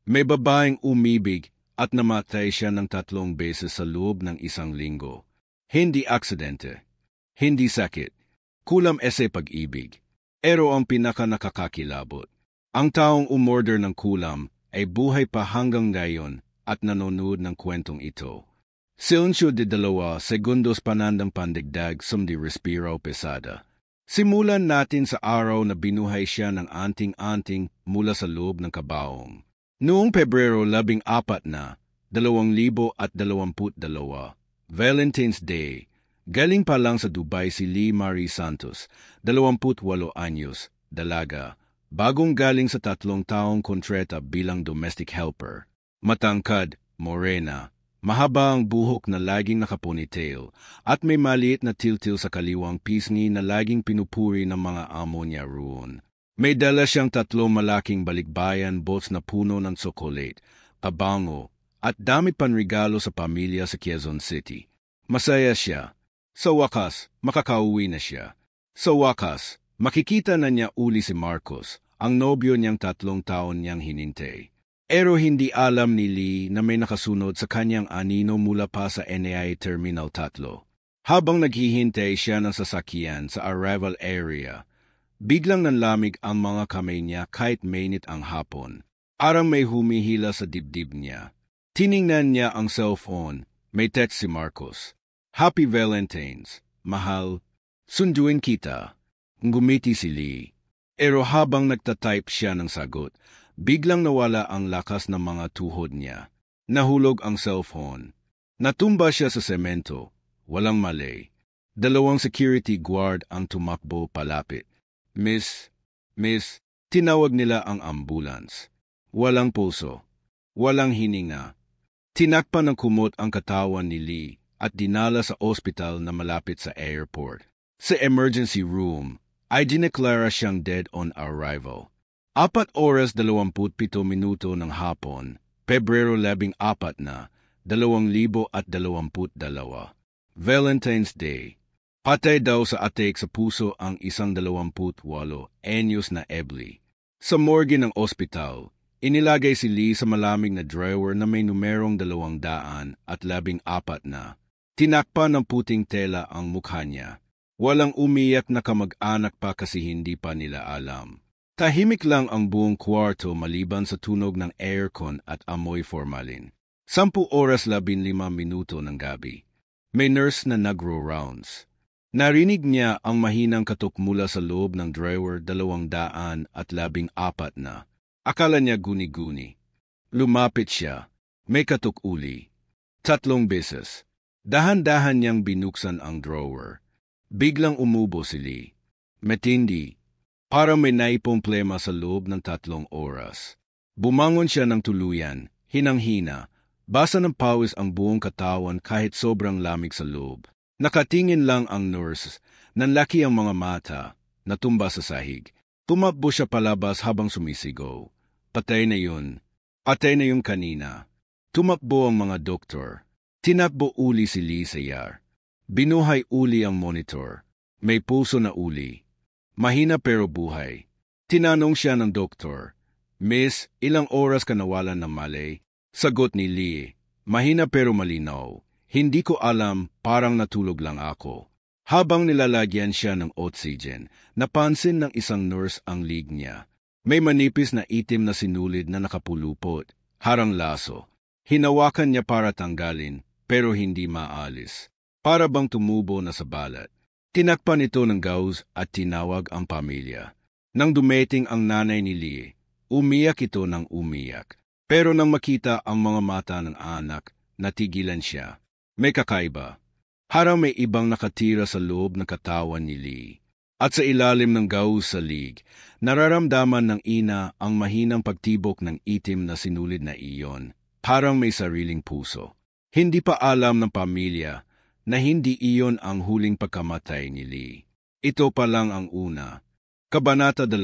May babaeng umibig at namatay siya ng 3 beses sa loob ng 1 linggo. Hindi aksidente. Hindi sakit. Kulam pag-ibig. Pero ang pinaka-nakakakilabot. Ang taong umorder ng kulam ay buhay pa hanggang ngayon at nanonood ng kwentong ito. Silencio de 2 segundos panandang pandigdag sumdi respiro pesada. Simulan natin sa araw na binuhay siya ng anting-anting mula sa loob ng kabaong. Noong Pebrero 14 na, 2022, Valentine's Day, galing pa lang sa Dubai si Lee Marie Santos, 28 anyos, dalaga, bagong galing sa 3 taong kontrata bilang domestic helper. Matangkad, morena, mahaba ang buhok na laging nakaponytail at may maliit na tiltil sa kaliwang pisngi na laging pinupuri ng mga amo niya roon. May dala siyang 3 malaking balikbayan bots na puno ng tsokolate, pabango, at dami panregalo sa pamilya sa Quezon City. Masaya siya. Sa wakas, makakauwi na siya. Sa wakas, makikita na niya uli si Marcos, ang nobyo niyang 3 taon niyang hinintay. Pero hindi alam ni Lee na may nakasunod sa kanyang anino mula pa sa NAI Terminal 3. Habang naghihintay siya ng sasakyan sa arrival area, biglang nanlamig ang mga kamay niya kahit mainit ang hapon. Parang may humihila sa dibdib niya. Tiningnan niya ang cellphone, may text si Marcos. Happy Valentine's, mahal. Sunduin kita. Ngumiti si Lee. Pero habang nagtatype siya ng sagot, biglang nawala ang lakas ng mga tuhod niya. Nahulog ang cellphone. Natumba siya sa semento. Walang mali. 2 security guard ang tumakbo palapit. Miss, tinawag nila ang ambulance. Walang pulso. Walang hininga. Tinakpan ng kumot ang katawan ni Lee at dinala sa ospital na malapit sa airport. Sa emergency room, ay dineklara siyang dead on arrival. 4 oras 27 minuto ng hapon, Pebrero 14 na, 2022. Valentine's Day. Patay daw sa attack sa puso ang 28 anyos na Ebli. Sa morgue ng ospital, inilagay si Lee sa malamig na drawer na may numerong 214 na. Tinakpan ng puting tela ang mukha niya. Walang umiyak na kamag-anak pa kasi hindi pa nila alam. Tahimik lang ang buong kwarto maliban sa tunog ng aircon at amoy formalin. 10 oras 15 minuto ng gabi. May nurse na nagro-rounds. Narinig niya ang mahinang katok mula sa loob ng drawer 214 na. Akala niya guni-guni. Lumapit siya. May katok uli. 3 beses. Dahan-dahan niyang binuksan ang drawer. Biglang umubo si Lee. Matindi. Para may naipomplema sa loob ng 3 oras. Bumangon siya ng tuluyan, hinang-hina, basa ng pawis ang buong katawan kahit sobrang lamig sa loob. Nakatingin lang ang nurse, nanlaki ang mga mata, natumba sa sahig. Tumakbo siya palabas habang sumisigaw. Patay na yun. Patay na yung kanina. Tumakbo ang mga doktor. Tinakbo uli si Lee sa ER. Binuhay uli ang monitor. May pulso na uli. Mahina pero buhay. Tinanong siya ng doktor, Miss, ilang oras ka nawalan ng malay? Sagot ni Lee, mahina pero malinaw. Hindi ko alam, parang natulog lang ako. Habang nilalagyan siya ng oxygen, napansin ng isang nurse ang leg niya. May manipis na itim na sinulid na nakapulupot, harang laso. Hinawakan niya para tanggalin, pero hindi maalis. Para bang tumubo na sa balat. Tinakpan ito ng gauze at tinawag ang pamilya. Nang dumating ang nanay ni Lee, umiyak ito ng umiyak. Pero nang makita ang mga mata ng anak, natigilan siya. May kakaiba. Harang may ibang nakatira sa loob ng katawan ni Lee. At sa ilalim ng gauze sa lig, nararamdaman ng ina ang mahinang pagtibok ng itim na sinulid na iyon. Parang may sariling puso. Hindi pa alam ng pamilya na hindi iyon ang huling pagkamatay ni Lee. Ito pa lang ang una. Kabanata 2,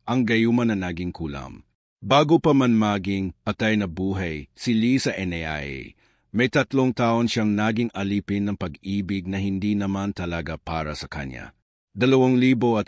ang gayuma na naging kulam. Bago pa man maging patay na buhay si Lee sa NAIA, may 3 taon siyang naging alipin ng pag-ibig na hindi naman talaga para sa kanya. 2018,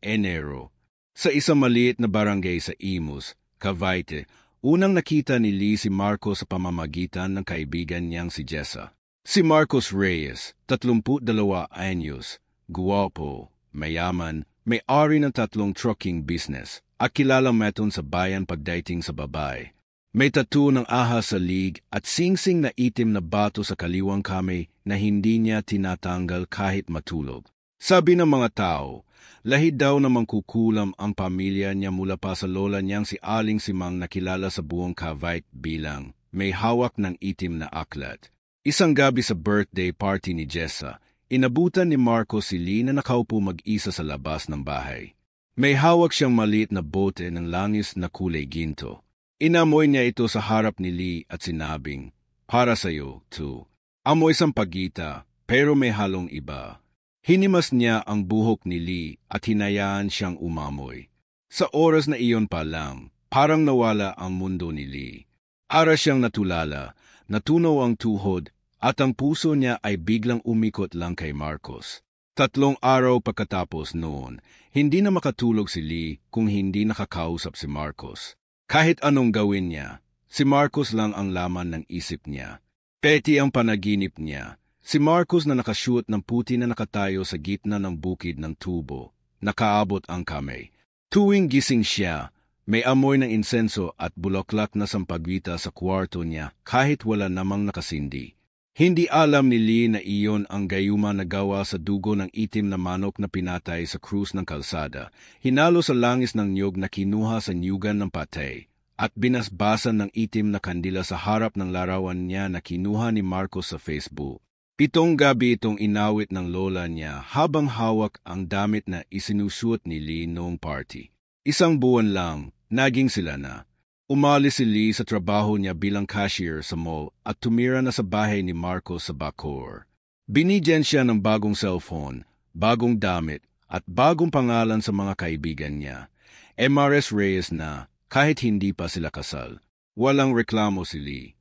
Enero, sa isang maliit na barangay sa Imus, Cavite, Unang nakita ni Lee si Marcos sa pamamagitan ng kaibigan niyang si Jessa. Si Marcos Reyes, 32 anyos, guwapo, mayaman, may-ari ng 3 trucking business, at kilalang meton sa bayan pagdating sa babae. May tattoo ng ahas sa lig at singsing na itim na bato sa kaliwang kamay na hindi niya tinatanggal kahit matulog. Sabi ng mga tao, lahid daw na mangkukulam ang pamilya niya mula pa sa lola niyang si Aling Simang na kilala sa buong Cavite bilang may hawak ng itim na aklat. Isang gabi sa birthday party ni Jessa, inabutan ni Marcos si Lee na nakaupo mag-isa sa labas ng bahay. May hawak siyang maliit na bote ng langis na kulay ginto. Inamoy niya ito sa harap ni Lee at sinabing, "Para sa'yo, too." Amoy sampagita, pero may halong iba. Hinimas niya ang buhok ni Lee at hinayaan siyang umamoy. Sa oras na iyon pa lang, parang nawala ang mundo ni Lee. Ara siyang natulala, natunaw ang tuhod, at ang puso niya ay biglang umikot lang kay Marcos. 3 araw pagkatapos noon, hindi na makatulog si Lee kung hindi nakakausap si Marcos. Kahit anong gawin niya, si Marcos lang ang laman ng isip niya. Petty ang panaginip niya. Si Marcos na nakashoot ng puti na nakatayo sa gitna ng bukid ng tubo, nakaabot ang kamay. Tuwing gising siya, may amoy ng insenso at bulaklak na sampagwita sa kwarto niya kahit wala namang nakasindi. Hindi alam ni Lee na iyon ang gayuma na gawa sa dugo ng itim na manok na pinatay sa krus ng kalsada, hinalo sa langis ng niyog na kinuha sa niyugan ng patay, at binasbasan ng itim na kandila sa harap ng larawan niya na kinuha ni Marcos sa Facebook. 7 gabi itong inawit ng lola niya habang hawak ang damit na isinusuot ni Lee noong party. 1 buwan lang, naging sila na. Umalis si Lee sa trabaho niya bilang cashier sa mall at tumira na sa bahay ni Marcos sa Bacoor. Binigyan siya ng bagong cellphone, bagong damit, at bagong pangalan sa mga kaibigan niya. MRS Reyes na, kahit hindi pa sila kasal. Walang reklamo si Lee.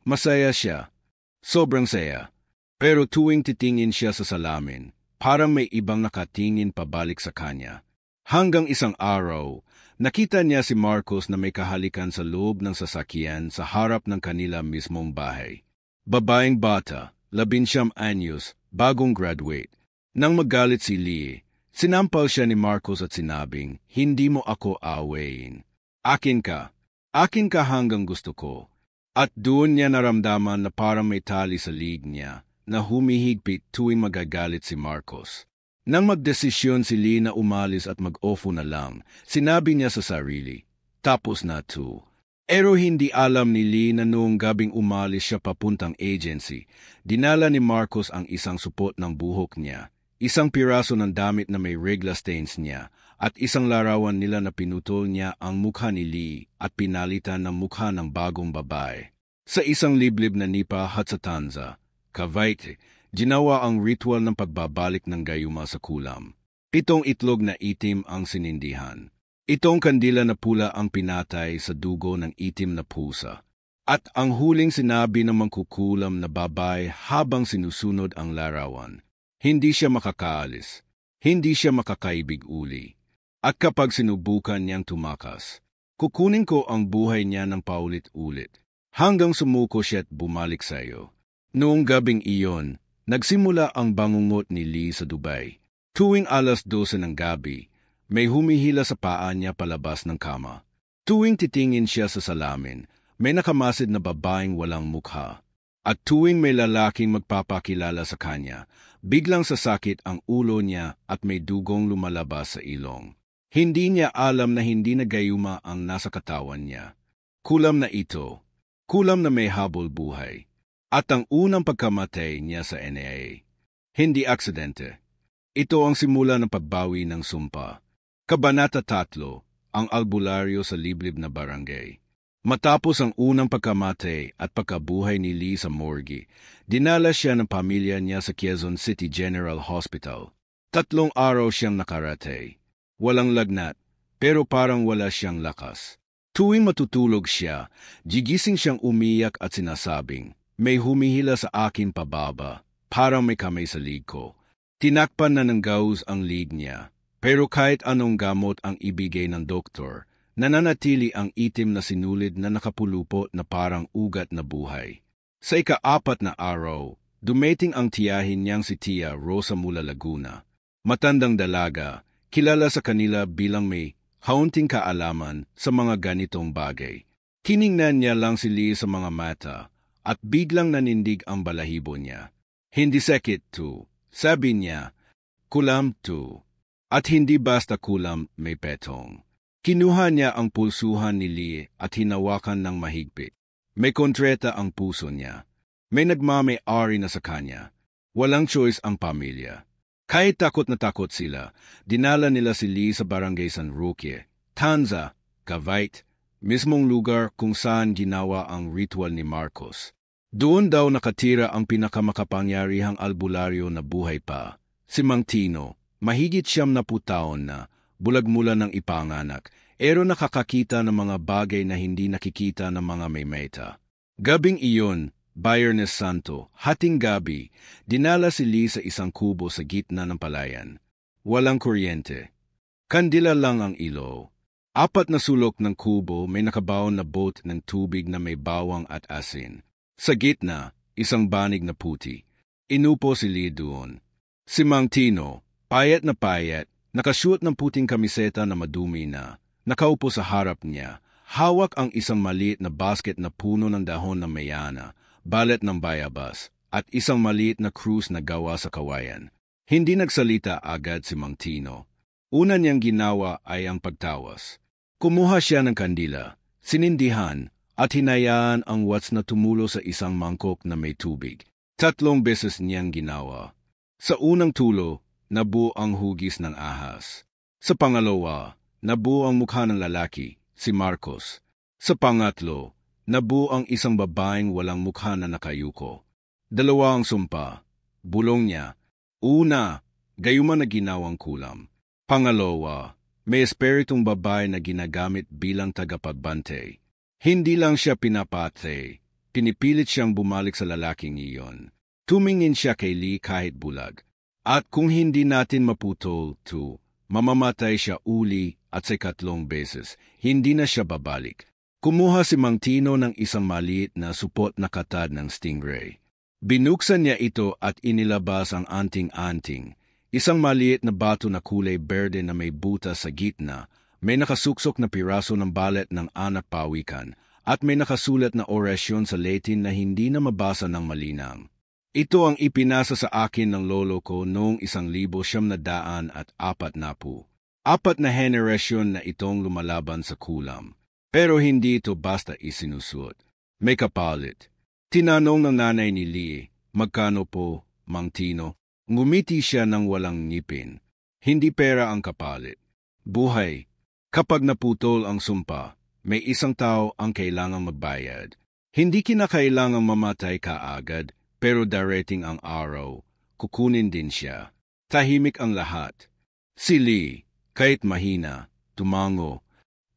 Masaya siya. Sobrang saya. Pero tuwing titingin siya sa salamin, parang may ibang nakatingin pabalik sa kanya. Hanggang isang araw, nakita niya si Marcos na may kahalikan sa loob ng sasakyan sa harap ng kanila mismong bahay. Babaeng bata, 19 anyos, bagong graduate. Nang magalit si Lee, sinampal siya ni Marcos at sinabing, "Hindi mo ako awayin. Akin ka hanggang gusto ko." At doon niya naramdaman na parang may tali sa lig niya na humihigpit tuwing magagalit si Marcos. Nang magdesisyon si Lee na umalis at mag-offo na lang, sinabi niya sa sarili, "Tapos na to." Pero hindi alam ni Lee na noong gabing umalis siya papuntang agency, dinala ni Marcos ang isang supot ng buhok niya, isang piraso ng damit na may regla stains niya, at isang larawan nila na pinutol niya ang mukha ni Lee at pinalitan ng mukha ng bagong babae. Sa isang liblib na nipa at sa Tanza, Cavite, ginawa ang ritual ng pagbabalik ng gayuma sa kulam. 7 itlog na itim ang sinindihan. Itong kandila na pula ang pinatay sa dugo ng itim na pusa. At ang huling sinabi ng mangkukulam na babae habang sinusunod ang larawan. Hindi siya makakaalis. Hindi siya makakaibig uli. At kapag sinubukan niyang tumakas, kukunin ko ang buhay niya ng paulit-ulit. Hanggang sumuko siya at bumalik sa iyo. Noong gabing iyon, nagsimula ang bangungot ni Lee sa Dubai. Tuwing 12:00 ng gabi, may humihila sa paa niya palabas ng kama. Tuwing titingin siya sa salamin, may nakamasid na babaeng walang mukha. At tuwing may lalaking magpapakilala sa kanya, biglang sasakit ang ulo niya at may dugong lumalabas sa ilong. Hindi niya alam na hindi na gayuma ang nasa katawan niya. Kulam na ito, kulam na may habol buhay. At ang unang pagkamatay niya sa NAA. Hindi aksidente. Ito ang simula ng pagbawi ng sumpa. Kabanata 3, ang albularyo sa liblib na barangay. Matapos ang unang pagkamatay at pagkabuhay ni Lee sa morgue, dinala siya ng pamilya niya sa Quezon City General Hospital. 3 araw siyang nakaratay. Walang lagnat, pero parang wala siyang lakas. Tuwing matutulog siya, gigising siyang umiyak at sinasabing, "May humihila sa akin pababa, parang may kamay sa lig ko." Tinakpan na ng gauze ang lig niya, pero kahit anong gamot ang ibigay ng doktor, nananatili ang itim na sinulid na nakapulupot na parang ugat na buhay. Sa ika-4 na araw, dumating ang tiyahin niyang si Tia Rosa mula Laguna. Matandang dalaga, kilala sa kanila bilang may kaunting kaalaman sa mga ganitong bagay. Tiningnan niya lang si Lee sa mga mata at biglang nanindig ang balahibo niya. Hindi sakit to, sabi niya, kulam to. At hindi basta kulam, may petong. Kinuha niya ang pulsuhan ni Lee at hinawakan ng mahigpit. May kontreta ang puso niya. May nagmamay-ari na sa kanya. Walang choice ang pamilya. Kahit takot na takot sila, dinala nila si Lee sa barangay San Roque, Tanza, Cavite, mismong lugar kung saan ginawa ang ritual ni Marcos. Doon daw nakatira ang pinakamakapangyarihang albularyo na buhay pa, si Mang Tino, mahigit 70 taon na, bulag mula ng ipanganak, pero nakakakita ng mga bagay na hindi nakikita ng mga may meta. Gabing iyon, Biyernes Santo, hating gabi, dinala si Lee sa isang kubo sa gitna ng palayan. Walang kuryente. Kandila lang ang ilaw. 4 na sulok ng kubo may nakabaon na boat ng tubig na may bawang at asin. Sa gitna, isang banig na puti. Inupo si Lee doon. Si Mang Tino, payat, nakasuot ng puting kamiseta na madumi na, nakaupo sa harap niya. Hawak ang isang maliit na basket na puno ng dahon ng mayana, balat ng bayabas, at isang maliit na krus na gawa sa kawayan. Hindi nagsalita agad si Mang Tino. Una niyang ginawa ay ang pagtawas. Kumuha siya ng kandila, sinindihan, at hinayaan ang wats na tumulo sa isang mangkok na may tubig. 3 beses niyang ginawa. Sa unang tulo, nabuo ang hugis ng ahas. Sa pangalawa, nabuo ang mukha ng lalaki, si Marcos. Sa pangatlo, nabuo ang isang babaeng walang mukha na nakayuko. 2 ang sumpa. Bulong niya. Una, gayuma na ginawang kulam. Pangalawa, may espiritong babae na ginagamit bilang tagapagbantay. Hindi lang siya pinapatay, pinipilit siyang bumalik sa lalaking iyon. Tumingin siya kay Lee kahit bulag. At kung hindi natin maputol, mamamatay siya uli at sa 3 beses, hindi na siya babalik. Kumuha si Mang Tino ng isang maliit na supot na katad ng stingray. Binuksan niya ito at inilabas ang anting-anting, isang maliit na bato na kulay berde na may butas sa gitna, may nakasuksok na piraso ng balat ng anak pawikan, at may nakasulat na orasyon sa Latin na hindi na mabasa ng malinang. Ito ang ipinasa sa akin ng lolo ko noong 1940. 4 na henerasyon na itong lumalaban sa kulam. Pero hindi ito basta isinusuot. May kapalit. Tinanong ng nanay ni Lee, magkano po, Mang Tino? Ngumiti siya ng walang ngipin. Hindi pera ang kapalit. Buhay. Kapag naputol ang sumpa, may isang tao ang kailangang magbayad. Hindi kinakailangang mamatay kaagad, pero darating ang araw, kukunin din siya. Tahimik ang lahat. Si Lee, kahit mahina, tumango.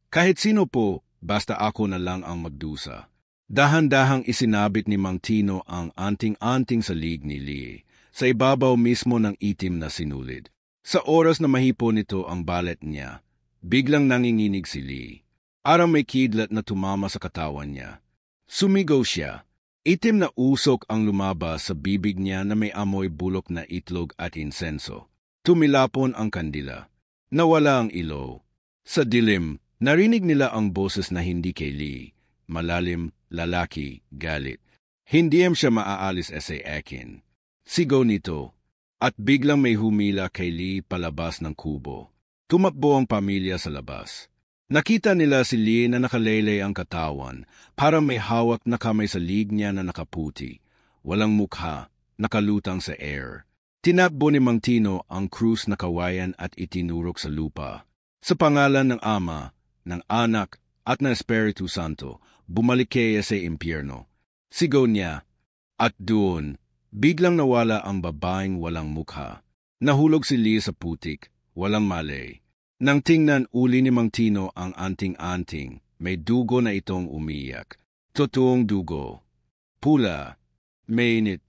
Kahit sino po, basta ako na lang ang magdusa. Dahan-dahang isinabit ni Mang Tino ang anting-anting sa lig ni Lee, sa ibabaw mismo ng itim na sinulid. Sa oras na mahipo nito ang balat niya, biglang nanginginig si Lee. Arang may kidlat na tumama sa katawan niya. Sumigaw siya. Itim na usok ang lumabas sa bibig niya na may amoy bulok na itlog at insenso. Tumilapon ang kandila. Nawala ang ilaw. Sa dilim, narinig nila ang boses na hindi kay Lee. Malalim, lalaki, galit. Hindi siya maaalis sa akin. Sigaw nito. At biglang may humila kay Lee palabas ng kubo. Tumakbo ang pamilya sa labas. Nakita nila si Lee na nakalaylay ang katawan, parang may hawak na kamay sa lig niya na nakaputi. Walang mukha, nakalutang sa air. Tinakbo ni Mang Tino ang krus na kawayan at itinurok sa lupa. Sa pangalan ng Ama, ng Anak, at ng Espiritu Santo, bumalik kaya sa impyerno. Sigaw niya, at doon, biglang nawala ang babaeng walang mukha. Nahulog si Lee sa putik, walang malay. Nang tingnan uli ni Mang Tino ang anting-anting, may dugo na itong umiyak. Totoong dugo. Pula. Mainit.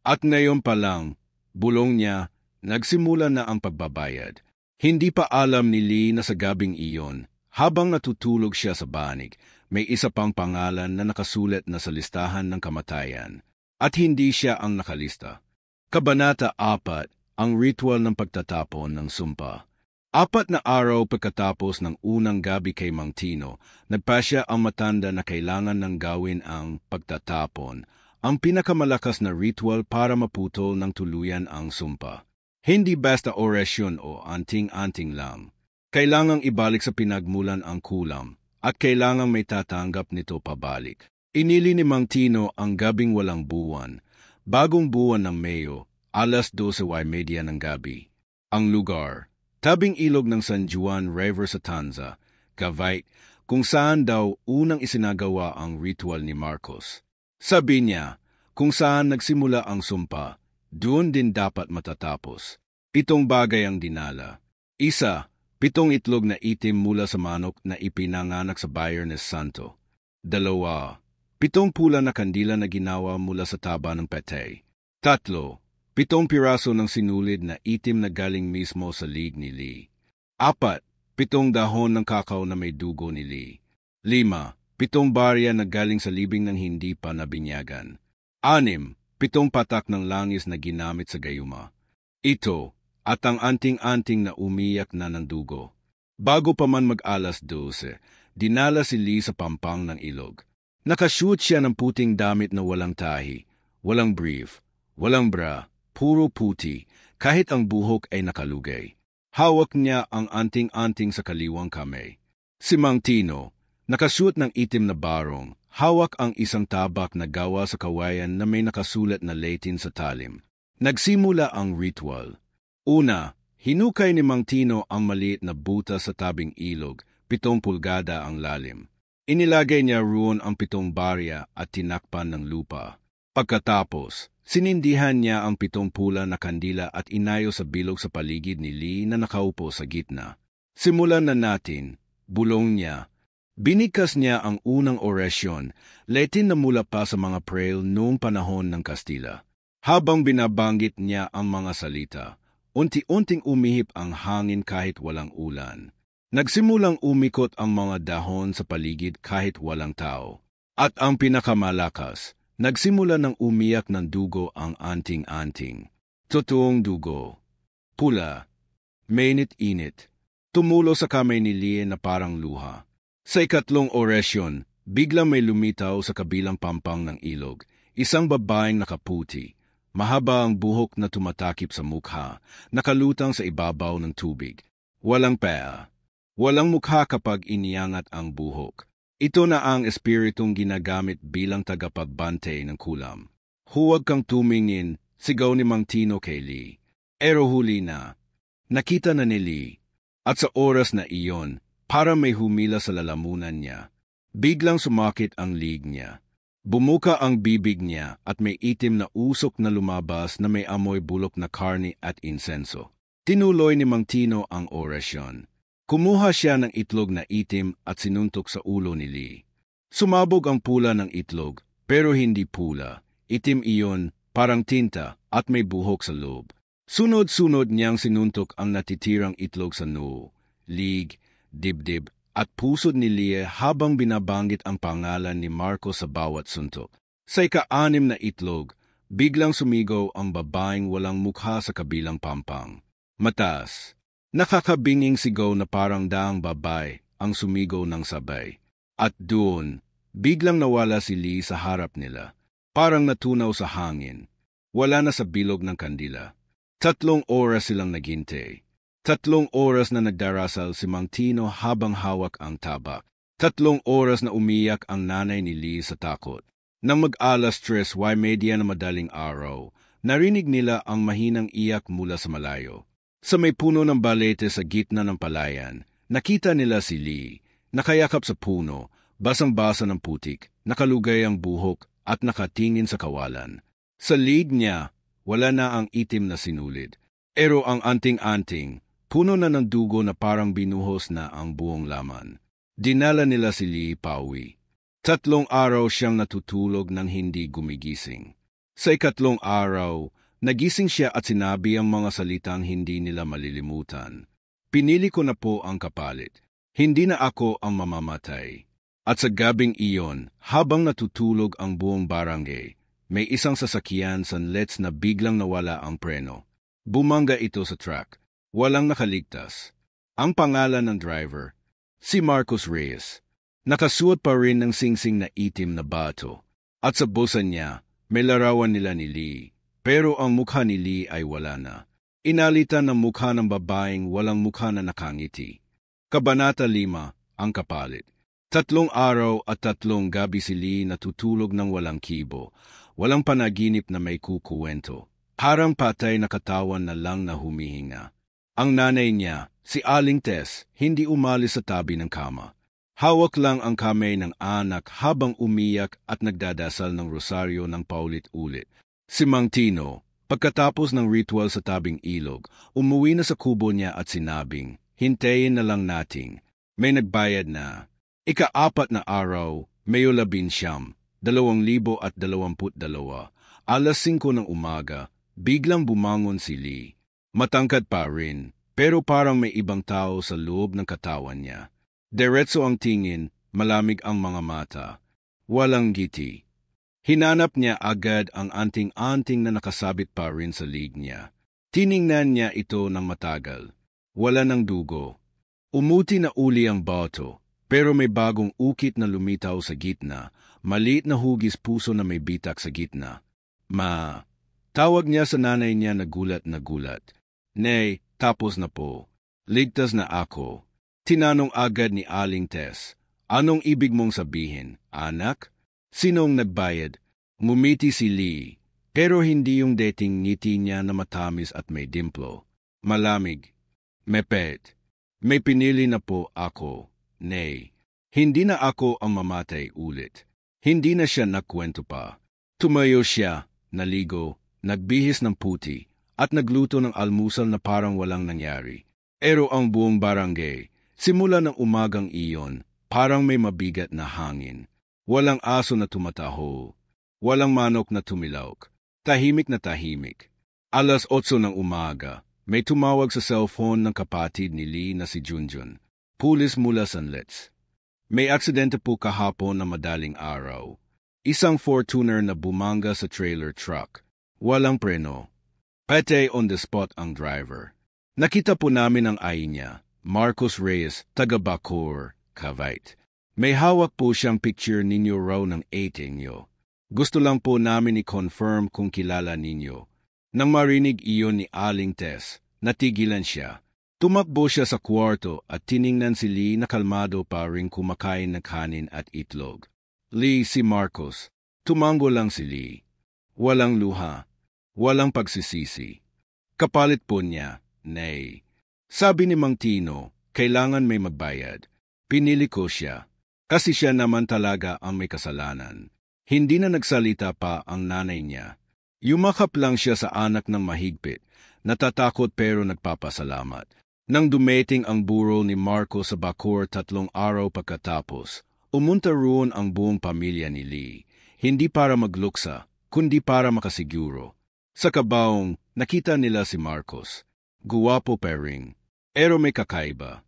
At ngayon pa lang, bulong niya, nagsimula na ang pagbabayad. Hindi pa alam ni Lee na sa gabing iyon, Habang natutulog siya sa banig, may isa pang pangalan na nakasulat na sa listahan ng kamatayan. At hindi siya ang nakalista. Kabanata 4, ang ritual ng pagtatapon ng sumpa. 4 na araw pagkatapos ng unang gabi kay Mang Tino, nagpasya ang matanda na kailangan ng gawin ang pagtatapon, ang pinakamalakas na ritual para maputol ng tuluyan ang sumpa. Hindi basta orasyon o anting-anting lang. Kailangang ibalik sa pinagmulan ang kulam, at kailangang may tatanggap nito pabalik. Inili ni Mang Tino ang gabing walang buwan, bagong buwan ng Mayo, alas 12:30 ng gabi. Ang lugar, tabing ilog ng San Juan River sa Tanza, Cavite, kung saan daw unang isinagawa ang ritual ni Marcos. Sabi niya, kung saan nagsimula ang sumpa, doon din dapat matatapos. 7 bagay ang dinala. 1, 7 itlog na itim mula sa manok na ipinanganak sa Biyernes Santo. 2, 7 pula na kandila na ginawa mula sa taba ng petay. 3, 7 piraso ng sinulid na itim na galing mismo sa lig ni Lee. 4, 7 dahon ng kakao na may dugo ni Lee. 5, 7 barya na galing sa libing ng hindi pa nabinyagan. 6, 7 patak ng langis na ginamit sa gayuma. Ito, at ang anting-anting na umiyak na ng dugo. Bago pa man mag-alas 12, dinala si Lee sa pampang ng ilog. Nakashoot siya ng puting damit na walang tahi, walang brief, walang bra, puro puti, kahit ang buhok ay nakalugay. Hawak niya ang anting-anting sa kaliwang kamay. Si Mang Tino, nakashoot ng itim na barong, hawak ang isang tabak na gawa sa kawayan na may nakasulat na Latin sa talim. Nagsimula ang ritual. Una, hinukay ni Mang Tino ang maliit na buta sa tabing ilog, 7 pulgada ang lalim. Inilagay niya roon ang 7 barya at tinakpan ng lupa. Pagkatapos, sinindihan niya ang 7 pula na kandila at inayo sa bilog sa paligid ni Lee na nakaupo sa gitna. Simulan na natin, bulong niya. Binigkas niya ang unang orasyon, Latin na mula pa sa mga prayer noong panahon ng Kastila. Habang binabanggit niya ang mga salita, unti-unting umihip ang hangin kahit walang ulan. Nagsimulang umikot ang mga dahon sa paligid kahit walang tao. At ang pinakamalakas, nagsimula ng umiyak ng dugo ang anting-anting. Totoong dugo. Pula. Mainit-init. Tumulo sa kamay ni Lee na parang luha. Sa ikatlong orasyon, biglang may lumitaw sa kabilang pampang ng ilog, isang babaeng nakaputi. Mahaba ang buhok na tumatakip sa mukha, nakalutang sa ibabaw ng tubig. Walang paa. Walang mukha kapag iniangat ang buhok. Ito na ang espiritong ginagamit bilang tagapagbantay ng kulam. Huwag kang tumingin, sigaw ni Mang Tino kay Lee. Pero huli na. Nakita na ni Lee. At sa oras na iyon, para may humila sa lalamunan niya, biglang sumakit ang lig niya. Bumuka ang bibig niya at may itim na usok na lumabas na may amoy bulok na karne at insenso. Tinuloy ni Mang Tino ang orasyon. Kumuha siya ng itlog na itim at sinuntok sa ulo ni Lee. Sumabog ang pula ng itlog, pero hindi pula. Itim iyon, parang tinta, at may buhok sa loob. Sunod-sunod niyang sinuntok ang natitirang itlog sa noo, lig, dibdib, at pusod ni Lee habang binabanggit ang pangalan ni Marco sa bawat suntok. Sa ika-6 na itlog, biglang sumigaw ang babaeng walang mukha sa kabilang pampang. Mataas. Nakakabinging sigaw na parang daang babae ang sumigaw ng sabay. At doon, biglang nawala si Lee sa harap nila. Parang natunaw sa hangin. Wala na sa bilog ng kandila. 3 oras silang naghintay. 3 oras na nagdarasal si Mang Tino habang hawak ang tabak. 3 oras na umiyak ang nanay ni Lee sa takot. Nang mag-alas 3:30 na madaling araw, narinig nila ang mahinang iyak mula sa malayo. Sa may puno ng balete sa gitna ng palayan, nakita nila si Lee, nakayakap sa puno, basang-basa ng putik, nakalugay ang buhok at nakatingin sa kawalan. Sa lig niya, wala na ang itim na sinulid. Pero ang anting-anting, puno na ng dugo na parang binuhos na ang buong laman. Dinala nila si Lee pauwi. 3 araw siyang natutulog nang hindi gumigising. Sa ika-3 araw, nagising siya at sinabi ang mga salitang hindi nila malilimutan. Pinili ko na po ang kapalit. Hindi na ako ang mamamatay. At sa gabing iyon, habang natutulog ang buong barangay, may isang sasakyan sa Let's na biglang nawala ang preno. Bumangga ito sa truck. Walang nakaligtas. Ang pangalan ng driver, si Marcos Reyes. Nakasuot pa rin ng singsing na itim na bato. At sa bulsa niya, may larawan nila ni Lee. Pero ang mukha ni Lee ay wala na. Inalitan ng mukha ng babaeng walang mukha na nakangiti. Kabanata 5, ang kapalit. 3 araw at 3 gabi si Lee natutulog ng walang kibo, walang panaginip na may kukuwento. Parang patay na katawan na lang na humihinga. Ang nanay niya, si Aling Tess, hindi umalis sa tabi ng kama. Hawak lang ang kamay ng anak habang umiyak at nagdadasal ng rosaryo ng paulit-ulit. Si Mang Tino, pagkatapos ng ritual sa tabing ilog, umuwi na sa kubo niya at sinabing, hintayin na lang nating. May nagbayad na. Ika-4 na araw, Mayo 19, 2022, alas 5 ng umaga, biglang bumangon si Lee. Matangkad pa rin, pero parang may ibang tao sa loob ng katawan niya. Diretso ang tingin, malamig ang mga mata. Walang ngiti. Hinanap niya agad ang anting-anting na nakasabit pa rin sa lig niya. Tiningnan niya ito ng matagal. Wala ng dugo. Umuti na uli ang bato. Pero may bagong ukit na lumitaw sa gitna, maliit na hugis puso na may bitak sa gitna. Ma, tawag niya sa nanay niya na gulat na gulat. Nay, tapos na po. Ligtas na ako. Tinanong agad ni Aling Tess, anong ibig mong sabihin, anak? Sinong nagbayad? Ngumiti si Lee, pero hindi yung dating ngiti niya na matamis at may dimplo. Malamig. Mepet. May pinili na po ako. Nay, hindi na ako ang mamatay ulit. Hindi na siya nagkwento pa. Tumayo siya, naligo, nagbihis ng puti, at nagluto ng almusal na parang walang nangyari. Pero ang buong barangay, simula ng umagang iyon, parang may mabigat na hangin. Walang aso na tumataho. Walang manok na tumilawk. Tahimik na tahimik. Alas 8 ng umaga, may tumawag sa cellphone ng kapatid ni Lee na si Junjun. Pulis mula sa Let's. May aksidente po kahapon na madaling araw. Isang Fortuner na bumangga sa trailer truck. Walang preno. Patay on the spot ang driver. Nakita po namin ang ay niya, Marcos Reyes, taga Bacoor, Cavite. May hawak po siyang picture ninyo raw ng 18 niyo. Gusto lang po namin i-confirm kung kilala ninyo. Nang marinig iyon ni Aling Tess, natigilan siya. Tumakbo siya sa kwarto at tiningnan si Lee na kalmado pa ring kumakain ng kanin at itlog. Lee, si Marcos. Tumango lang si Lee. Walang luha. Walang pagsisisi. Kapalit po niya, nay. Sabi ni Mang Tino, kailangan may magbayad. Pinili ko siya. Kasi siya naman talaga ang may kasalanan. Hindi na nagsalita pa ang nanay niya. Yumakap lang siya sa anak ng mahigpit. Natatakot pero nagpapasalamat. Nang dumating ang burol ni Marco sa Bacoor 3 araw pagkatapos, umunta roon ang buong pamilya ni Lee, hindi para magluksa, kundi para makasiguro. Sa kabaong, nakita nila si Marcos. Guwapo pa rin, pero may kakaiba.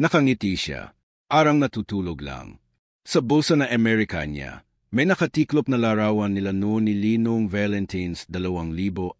Nakangiti siya, arang natutulog lang. Sa bulsa na Amerika niya, may nakatiklop na larawan nila noon ni Lee noong Valentine's 2020,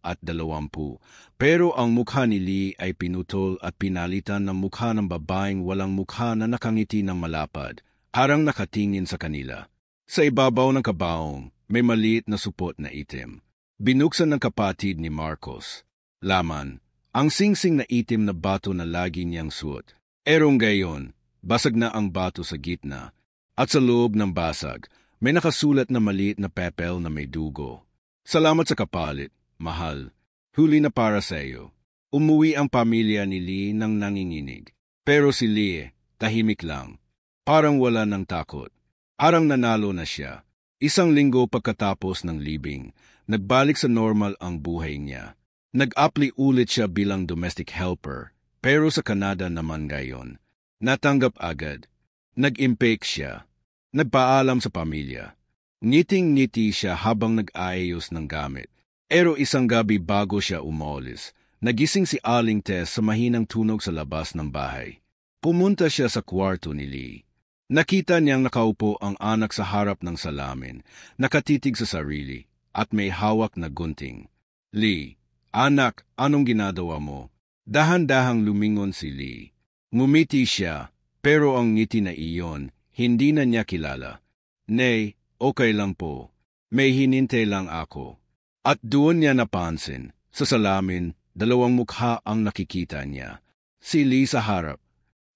pero ang mukha ni Lee ay pinutol at pinalitan ng mukha ng babaeng walang mukha na nakangiti ng malapad, arang nakatingin sa kanila. Sa ibabaw ng kabaong, may maliit na supot na itim. Binuksan ng kapatid ni Marcos. Laman, ang singsing na itim na bato na lagi niyang suot. Erong gayon, basag na ang bato sa gitna, at sa loob ng basag, may nakasulat na maliit na papel na may dugo. Salamat sa kapalit, mahal. Huli na para sa iyo. Umuwi ang pamilya ni Lee nang nanginginig. Pero si Lee, tahimik lang. Parang wala ng takot. Arang nanalo na siya. 1 linggo pagkatapos ng libing, nagbalik sa normal ang buhay niya. Nag-apply ulit siya bilang domestic helper, pero sa Canada naman gayon. Natanggap agad. Nag-impake siya. Nagpaalam sa pamilya. Ngiting-ngiti siya habang nag-aayos ng gamit. Pero isang gabi bago siya umalis, nagising si Aling Tess sa mahinang tunog sa labas ng bahay. Pumunta siya sa kwarto ni Lee. Nakita niyang nakaupo ang anak sa harap ng salamin, nakatitig sa sarili, at may hawak na gunting. Lee, anak, anong ginagawa mo? Dahan-dahang lumingon si Lee. Ngumiti siya, pero ang ngiti na iyon, hindi na niya kilala. Nay, okay lang po. May hinintay lang ako. At doon niya napansin, sa salamin, dalawang mukha ang nakikita niya. Si Lee sa harap,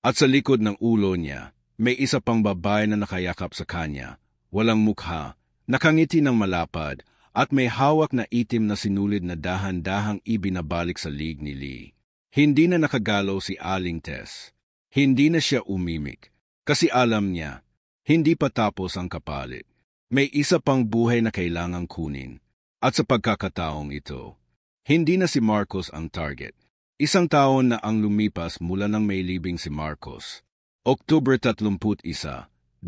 at sa likod ng ulo niya, may isa pang babae na nakayakap sa kanya, walang mukha, nakangiti ng malapad, at may hawak na itim na sinulid na dahan-dahang ibinabalik sa lig ni Lee. Hindi na nakagalaw si Aling Tess. Hindi na siya umimik, kasi alam niya, hindi pa tapos ang kapalit. May isa pang buhay na kailangang kunin. At sa pagkakataong ito, hindi na si Marcos ang target. Isang taon na ang lumipas mula nang may libing si Marcos. October 31, 2023.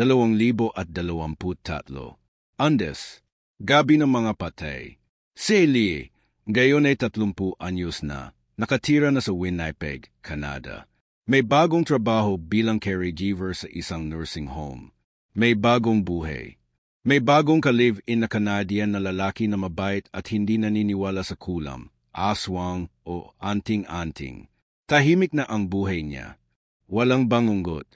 Andes, gabi ng mga patay. Si Lee, gayon ay 30 anyos na, nakatira na sa Winnipeg, Canada. May bagong trabaho bilang caregiver sa isang nursing home. May bagong buhay. May bagong ka-live-in na Canadian na lalaki na mabait at hindi naniniwala sa kulam, aswang o anting-anting. Tahimik na ang buhay niya. Walang bangunggot.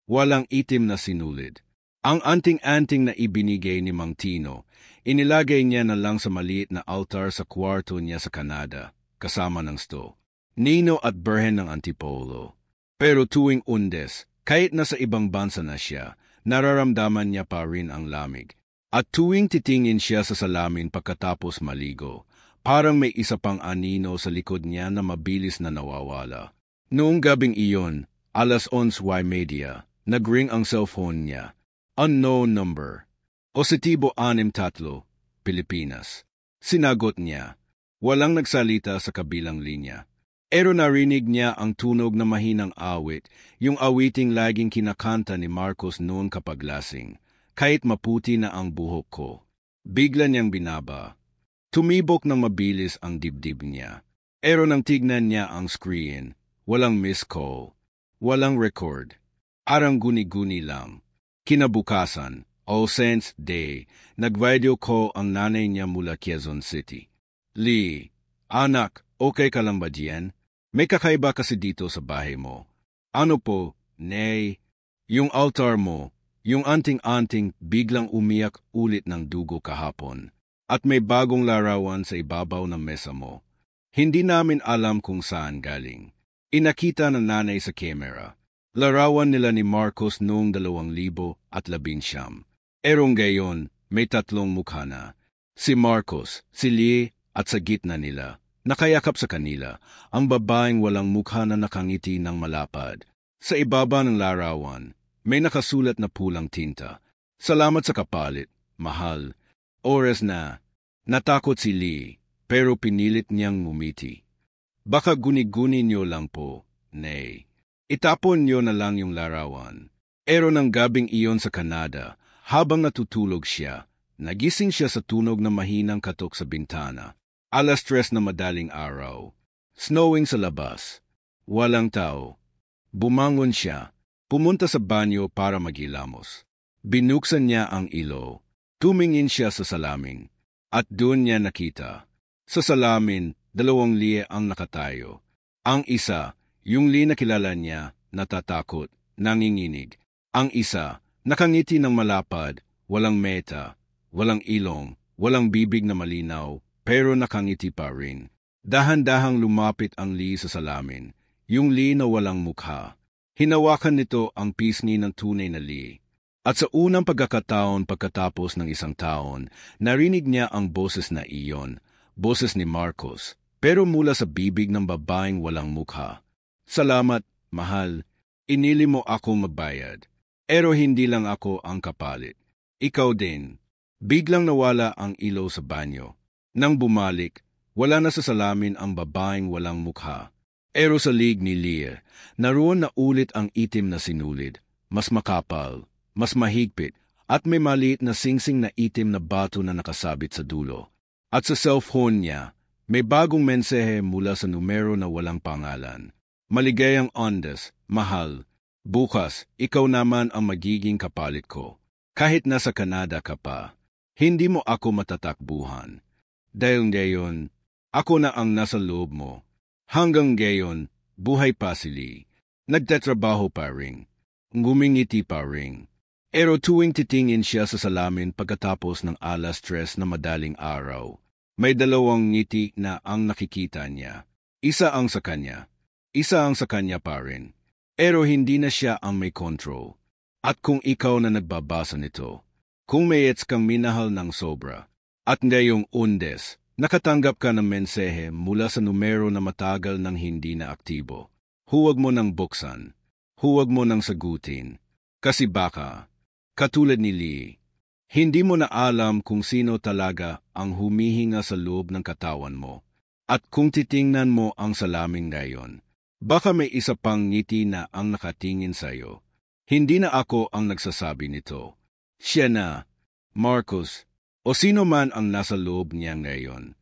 Walang itim na sinulid. Ang anting-anting na ibinigay ni Mang Tino, inilagay niya na lang sa maliit na altar sa kwarto niya sa Canada, kasama ng sto, nino at berhen ng Antipolo. Pero tuwing Undes, kahit nasa ibang bansa na siya, nararamdaman niya pa rin ang lamig. At tuwing titingin siya sa salamin pagkatapos maligo, parang may isa pang anino sa likod niya na mabilis na nawawala. Noong gabing iyon, 11:00, nagring ang cellphone niya. Unknown number. Positibo 63, Pilipinas. Sinagot niya. Walang nagsalita sa kabilang linya. Pero narinig niya ang tunog na mahinang awit, yung awiting laging kinakanta ni Marcos noon kapag lasing. Kahit maputi na ang buhok ko. Bigla niyang binaba. Tumibok ng mabilis ang dibdib niya. Pero nang tignan niya ang screen, walang miss call. Walang record. Arang guni-guni lang. Kinabukasan, All Saints Day, nag-video call ang nanay niya mula Quezon City. Lee, anak, okay ka lang ba diyan? May kakaiba kasi dito sa bahay mo. Ano po, nay? Yung altar mo, yung anting-anting biglang umiyak ulit ng dugo kahapon. At may bagong larawan sa ibabaw ng mesa mo. Hindi namin alam kung saan galing. Inakita ng nanay sa kamera. Larawan nila ni Marcos noong 2019. Erong gayon, may tatlong mukha na. Si Marcos, si Lee, at sa gitna nila, nakayakap sa kanila, ang babaeng walang mukha na nakangiti ng malapad. Sa ibaba ng larawan, may nakasulat na pulang tinta. Salamat sa kapalit, mahal. Oras na. Natakot si Lee, pero pinilit niyang ngumiti. Baka guni-guni niyo lang po, nay. Itapon niyo na lang yung larawan. Pero ng gabing iyon sa Canada, habang natutulog siya, nagising siya sa tunog na mahinang katok sa bintana. 3:00 na madaling araw. Snowing sa labas. Walang tao. Bumangon siya. Pumunta sa banyo para maghilamos. Binuksan niya ang ilaw. Tumingin siya sa salamin. At doon niya nakita. Sa salamin, 2 Lee ang nakatayo. Ang isa, yung Lee na kilala niya, natatakot, nanginginig. Ang isa, nakangiti ng malapad, walang meta, walang ilong, walang bibig na malinaw, pero nakangiti pa rin. Dahan-dahang lumapit ang Lee sa salamin, yung Lee na walang mukha. Hinawakan nito ang pisngi ng tunay na Lee. At sa unang pagkakataon pagkatapos ng 1 taon, narinig niya ang boses na iyon, boses ni Marcos, pero mula sa bibig ng babaeng walang mukha. Salamat, mahal. Inili mo ako magbayad. Pero hindi lang ako ang kapalit. Ikaw din. Biglang nawala ang ilaw sa banyo. Nang bumalik, wala na sa salamin ang babaeng walang mukha. Pero sa lig ni Lee, naroon na ulit ang itim na sinulid. Mas makapal, mas mahigpit, at may maliit na singsing na itim na bato na nakasabit sa dulo. At sa cellphone niya, may bagong mensahe mula sa numero na walang pangalan. Maligayang Ondes, mahal. Bukas, ikaw naman ang magiging kapalit ko. Kahit nasa Canada ka pa, hindi mo ako matatakbuhan. Dahil ngayon, ako na ang nasa loob mo. Hanggang ngayon, buhay pa si Lee. Nagtatrabaho pa rin. Ngumingiti pa rin. Pero tuwing titingin siya sa salamin pagkatapos ng 3:00 na madaling araw, may dalawang ngiti na ang nakikita niya. Isa ang sa kanya. Isa ang sa kanya pa rin. Pero hindi na siya ang may control. At kung ikaw na nagbabasa nito, kung may ets kang minahal ng sobra, at ngayong Undes, nakatanggap ka ng mensahe mula sa numero na matagal nang hindi na aktibo, huwag mo nang buksan, huwag mo nang sagutin, kasi baka, katulad ni Lee, hindi mo na alam kung sino talaga ang humihinga sa loob ng katawan mo. At kung titingnan mo ang salamin ngayon, baka may isa pang ngiti na ang nakatingin sa'yo. Hindi na ako ang nagsasabi nito. Siya na, Marcos, o sino man ang nasa loob niya ngayon.